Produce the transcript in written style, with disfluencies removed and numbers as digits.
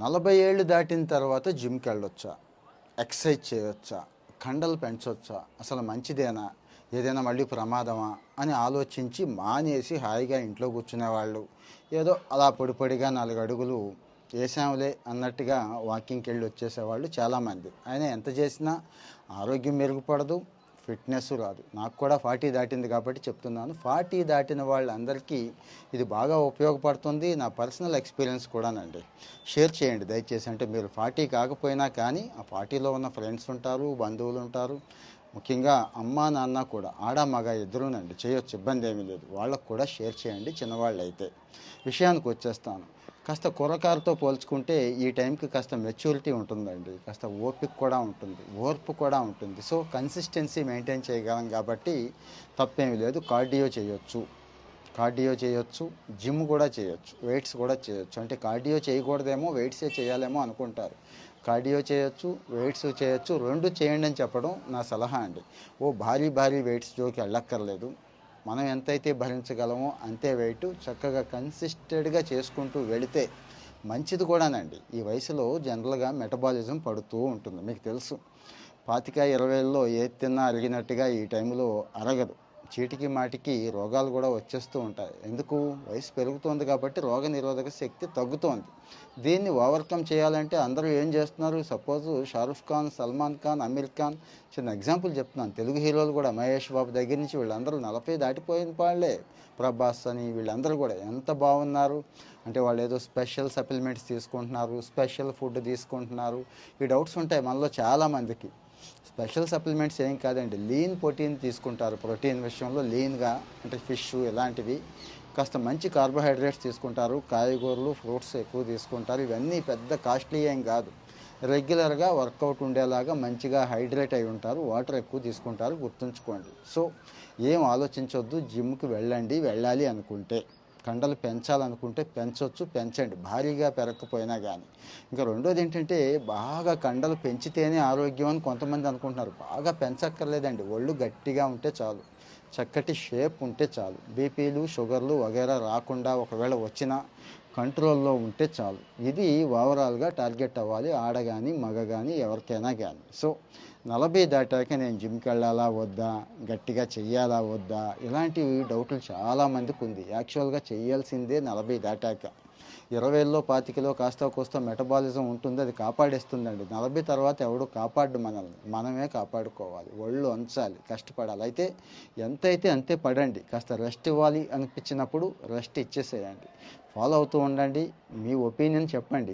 40 ఏళ్ళు దాటిన తర్వాత జిమ్కి వెళ్ళొచ్చా? ఎక్సర్సైజ్ చేయొచ్చా? కండలు పెంచొచ్చా? అసలు మంచిదేనా? ఏదైనా మళ్ళీ ప్రమాదమా అని ఆలోచించి మానేసి హాయిగా ఇంట్లో కూర్చునేవాళ్ళు, ఏదో అలా పొడి పొడిగా 4 అడుగులు వేసాంలే అన్నట్టుగా వాకింగ్కి వెళ్ళి వచ్చేసేవాళ్ళు చాలామంది. ఆయన ఎంత చేసినా ఆరోగ్యం మెరుగుపడదు, ఫిట్నెస్ రాదు. నాకు కూడా 40 దాటింది కాబట్టి చెప్తున్నాను. 40 దాటిన వాళ్ళందరికీ ఇది బాగా ఉపయోగపడుతుంది. నా పర్సనల్ ఎక్స్పీరియన్స్ కూడానండి. షేర్ చేయండి దయచేసి. అంటే మీరు 40 కాకపోయినా కానీ ఆ 40లో ఉన్న ఫ్రెండ్స్ ఉంటారు, బంధువులు ఉంటారు. ముఖ్యంగా అమ్మ నాన్న కూడా, ఆడ మగ ఇద్దరూనండి, చేయొచ్చు, ఇబ్బంది ఏమీ లేదు. వాళ్ళకు కూడా షేర్ చేయండి చిన్నవాళ్ళు అయితే. విషయానికి వచ్చేస్తాను. కాస్త కుర్రకారుతో పోల్చుకుంటే ఈ టైంకి కాస్త మెచ్యూరిటీ ఉంటుందండి, కాస్త ఓపిక కూడా ఉంటుంది, ఓర్పు కూడా ఉంటుంది. సో కన్సిస్టెన్సీ మెయింటైన్ చేయగలం కాబట్టి తప్పేమీ లేదు. కార్డియో చేయొచ్చు, జిమ్ కూడా చేయొచ్చు, వెయిట్స్ కూడా చేయొచ్చు. అంటే కార్డియో చేయకూడదేమో, వెయిట్సే చేయాలేమో అనుకుంటారు. కార్డియో చేయొచ్చు, వెయిట్స్ చేయొచ్చు, రెండు చేయండి అని చెప్పడం నా సలహా అండి. భారీ భారీ వెయిట్స్ జోకి వెళ్ళక్కర్లేదు. మనం ఎంతైతే భరించగలమో అంతే వెయిట్ చక్కగా కన్సిస్టెంట్గా చేసుకుంటూ వెళితే మంచిది కూడానండి. ఈ వయసులో జనరల్గా మెటబాలిజం పడుతూ ఉంటుంది, మీకు తెలుసు. 25-20లో ఏది తిన్నా అరిగినట్టుగా ఈ టైంలో అరగదు. చీటికి మాటికి రోగాలు కూడా వచ్చేస్తూ ఉంటాయి. ఎందుకు? వయసు పెరుగుతోంది కాబట్టి రోగ నిరోధక శక్తి తగ్గుతోంది. దీన్ని ఓవర్కమ్ చేయాలంటే అందరూ ఏం చేస్తున్నారు? సపోజ్ షారుఖ్ ఖాన్, సల్మాన్ ఖాన్, అమీర్ ఖాన్, చిన్న ఎగ్జాంపుల్ చెప్తున్నాను. తెలుగు హీరోలు కూడా మహేష్ బాబు దగ్గర నుంచి వీళ్ళందరూ 40 దాటిపోయిన వాళ్ళే. ప్రభాస్ అని వీళ్ళందరూ కూడా ఎంత బాగున్నారు అంటే వాళ్ళు ఏదో స్పెషల్ సప్లిమెంట్స్ తీసుకుంటున్నారు, స్పెషల్ ఫుడ్ తీసుకుంటున్నారు. ఈ డౌట్స్ ఉంటాయి మనలో చాలామందికి. స్పెషల్ సప్లిమెంట్స్ ఏం కాదండి, లీన్ ప్రోటీన్ తీసుకుంటారు. ప్రోటీన్ విషయంలో లీన్గా, అంటే ఫిష్ ఇలాంటివి, కాస్త మంచి కార్బోహైడ్రేట్స్ తీసుకుంటారు, కాయగూరలు, ఫ్రూట్స్ ఎక్కువ తీసుకుంటారు. ఇవన్నీ పెద్ద కాస్ట్లీ ఏం కాదు. రెగ్యులర్గా వర్కౌట్ ఉండేలాగా మంచిగా హైడ్రేట్ అయి ఉంటారు, వాటర్ ఎక్కువ తీసుకుంటారు, గుర్తుంచుకోండి. సో ఏం ఆలోచించొద్దు, జిమ్కి వెళ్ళాలి అనుకుంటే, కండలు పెంచాలనుకుంటే పెంచొచ్చు, పెంచండి, భారీగా పెరగకపోయినా కానీ. ఇంకా రెండోది ఏంటంటే, బాగా కండలు పెంచితేనే ఆరోగ్యం అని కొంతమంది అనుకుంటున్నారు. బాగా పెంచక్కర్లేదండి, ఒళ్ళు గట్టిగా ఉంటే చాలు, చక్కటి షేప్ ఉంటే చాలు, బీపీలు, షుగర్లు వగైరా రాకుండా, ఒకవేళ వచ్చినా కంట్రోల్లో ఉంటే చాలు. ఇది ఓవరాల్గా టార్గెట్ అవ్వాలి, ఆడ కానీ మగ కానీ ఎవరికైనా కానీ. సో 40 దాటాక నేను జిమ్కి వెళ్ళాలా వద్దా, గట్టిగా చెయ్యాలా వద్దా, ఇలాంటివి డౌట్లు చాలామందికి ఉంది. యాక్చువల్గా చేయాల్సిందే 40 దాటాక. 20లో 25లో కాస్త కోస్త మెటబాలిజం ఉంటుంది, అది కాపాడేస్తుందండి. 40 తర్వాత ఎవడు కాపాడు మనల్ని, మనమే కాపాడుకోవాలి. ఒళ్ళు వంచాలి, కష్టపడాలి. అయితే ఎంతైతే అంతే పడండి. కాస్త రెస్ట్ ఇవ్వాలి అనిపించినప్పుడు రెస్ట్ ఇచ్చేసేయండి. ఫాలో అవుతూ ఉండండి. మీ ఒపీనియన్ చెప్పండి.